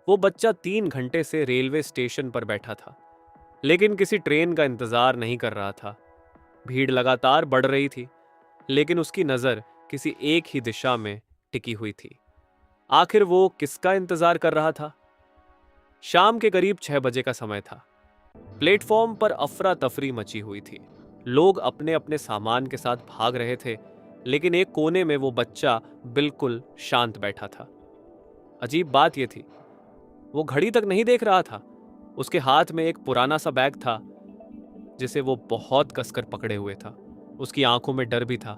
वो बच्चा 3 घंटे से रेलवे स्टेशन पर बैठा था, लेकिन किसी ट्रेन का इंतजार नहीं कर रहा था। भीड़ लगातार बढ़ रही थी, लेकिन उसकी नजर किसी एक ही दिशा में टिकी हुई थी। आखिर वो किसका इंतजार कर रहा था? शाम के करीब 6 बजे का समय था। प्लेटफॉर्म पर अफरा तफरी मची हुई थी। लोग अपने अपने सामान के साथ भाग रहे थे, लेकिन एक कोने में वो बच्चा बिल्कुल शांत बैठा था। अजीब बात यह थी, वो घड़ी तक नहीं देख रहा था। उसके हाथ में एक पुराना सा बैग था, जिसे वो बहुत कसकर पकड़े हुए था। उसकी आंखों में डर भी था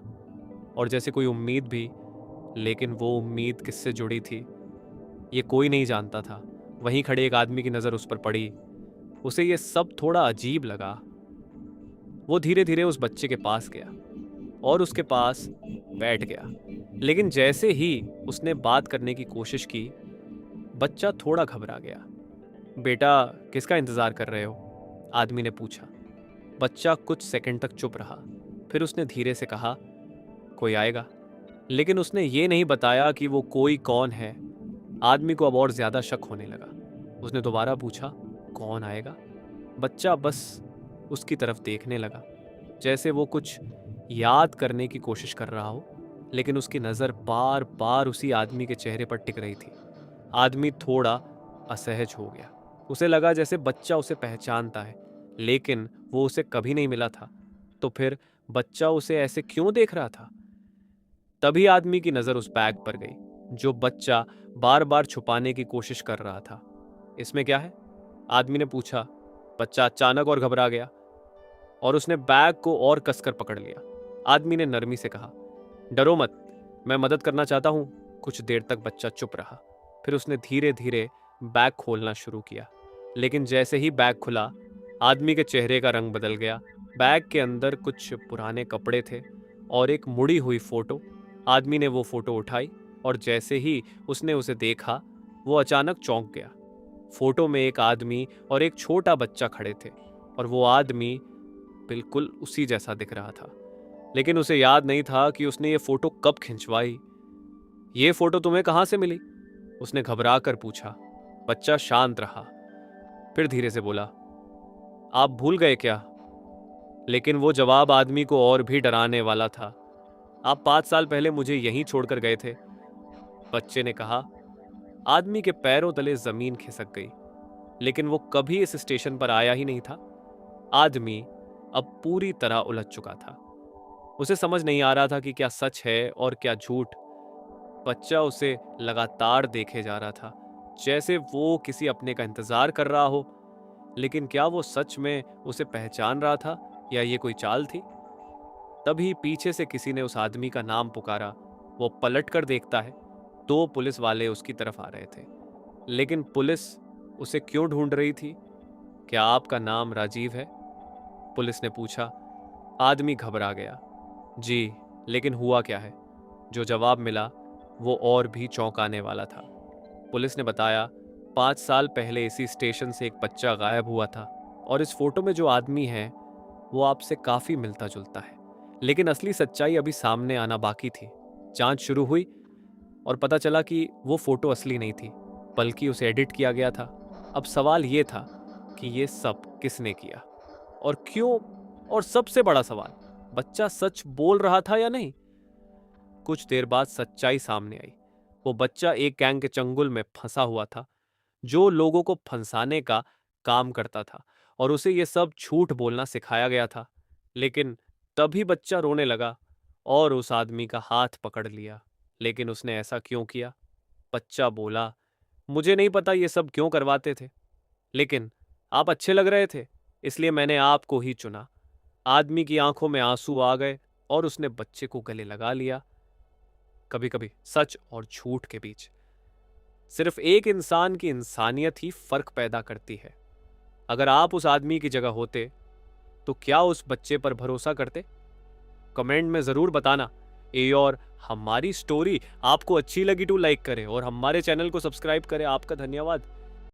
और जैसे कोई उम्मीद भी, लेकिन वो उम्मीद किससे जुड़ी थी ये कोई नहीं जानता था। वहीं खड़े एक आदमी की नज़र उस पर पड़ी। उसे ये सब थोड़ा अजीब लगा। वो धीरे धीरे उस बच्चे के पास गया और उसके पास बैठ गया। लेकिन जैसे ही उसने बात करने की कोशिश की, बच्चा थोड़ा घबरा गया। बेटा, किसका इंतज़ार कर रहे हो? आदमी ने पूछा। बच्चा कुछ सेकंड तक चुप रहा। फिर उसने धीरे से कहा, कोई आएगा। लेकिन उसने ये नहीं बताया कि वो कोई कौन है। आदमी को अब और ज्यादा शक होने लगा। उसने दोबारा पूछा, कौन आएगा? बच्चा बस उसकी तरफ देखने लगा, जैसे वो कुछ याद करने की कोशिश कर रहा हो, लेकिन उसकी नज़र बार बार उसी आदमी के चेहरे पर टिक रही थी। आदमी थोड़ा असहज हो गया। उसे लगा जैसे बच्चा उसे पहचानता है, लेकिन वो उसे कभी नहीं मिला था। तो फिर बच्चा उसे ऐसे क्यों देख रहा था? तभी आदमी की नज़र उस बैग पर गई, जो बच्चा बार बार छुपाने की कोशिश कर रहा था। इसमें क्या है? आदमी ने पूछा। बच्चा अचानक और घबरा गया और उसने बैग को और कसकर पकड़ लिया। आदमी ने नरमी से कहा, डरो मत, मैं मदद करना चाहता हूं। कुछ देर तक बच्चा चुप रहा। फिर उसने धीरे धीरे बैग खोलना शुरू किया। लेकिन जैसे ही बैग खुला, आदमी के चेहरे का रंग बदल गया। बैग के अंदर कुछ पुराने कपड़े थे और एक मुड़ी हुई फोटो। आदमी ने वो फोटो उठाई और जैसे ही उसने उसे देखा, वो अचानक चौंक गया। फोटो में एक आदमी और एक छोटा बच्चा खड़े थे और वो आदमी बिल्कुल उसी जैसा दिख रहा था। लेकिन उसे याद नहीं था कि उसने ये फोटो कब खिंचवाई। ये फोटो तुम्हें कहां से मिली? उसने घबरा कर पूछा। बच्चा शांत रहा, फिर धीरे से बोला, आप भूल गए क्या? लेकिन वो जवाब आदमी को और भी डराने वाला था। आप 5 साल पहले मुझे यहीं छोड़कर गए थे, बच्चे ने कहा। आदमी के पैरों तले जमीन खिसक गई, लेकिन वो कभी इस स्टेशन पर आया ही नहीं था। आदमी अब पूरी तरह उलझ चुका था। उसे समझ नहीं आ रहा था कि क्या सच है और क्या झूठ। बच्चा उसे लगातार देखे जा रहा था, जैसे वो किसी अपने का इंतजार कर रहा हो। लेकिन क्या वो सच में उसे पहचान रहा था या ये कोई चाल थी? तभी पीछे से किसी ने उस आदमी का नाम पुकारा। वो पलट कर देखता है, 2 पुलिस वाले उसकी तरफ आ रहे थे। लेकिन पुलिस उसे क्यों ढूंढ रही थी? क्या आपका नाम राजीव है? पुलिस ने पूछा। आदमी घबरा गया। जी, लेकिन हुआ क्या है? जो जवाब मिला वो और भी चौंकाने वाला था। पुलिस ने बताया, 5 साल पहले इसी स्टेशन से एक बच्चा गायब हुआ था और इस फोटो में जो आदमी है वो आपसे काफी मिलता जुलता है। लेकिन असली सच्चाई अभी सामने आना बाकी थी। जांच शुरू हुई और पता चला कि वो फोटो असली नहीं थी, बल्कि उसे एडिट किया गया था। अब सवाल ये था कि ये सब किसने किया और क्यों? और सबसे बड़ा सवाल, बच्चा सच बोल रहा था या नहीं? कुछ देर बाद सच्चाई सामने आई। वो बच्चा एक गैंग के चंगुल में फंसा हुआ था, जो लोगों को फंसाने का काम करता था और उसे ये सब झूठ बोलना सिखाया गया था। लेकिन तभी बच्चा रोने लगा और उस आदमी का हाथ पकड़ लिया। लेकिन उसने ऐसा क्यों किया? बच्चा बोला, मुझे नहीं पता ये सब क्यों करवाते थे, लेकिन आप अच्छे लग रहे थे, इसलिए मैंने आपको ही चुना। आदमी की आंखों में आंसू आ गए और उसने बच्चे को गले लगा लिया। कभी कभी सच और झूठ के बीच सिर्फ एक इंसान की इंसानियत ही फर्क पैदा करती है। अगर आप उस आदमी की जगह होते तो क्या उस बच्चे पर भरोसा करते? कमेंट में जरूर बताना। ये और हमारी स्टोरी आपको अच्छी लगी तो लाइक करें और हमारे चैनल को सब्सक्राइब करें। आपका धन्यवाद।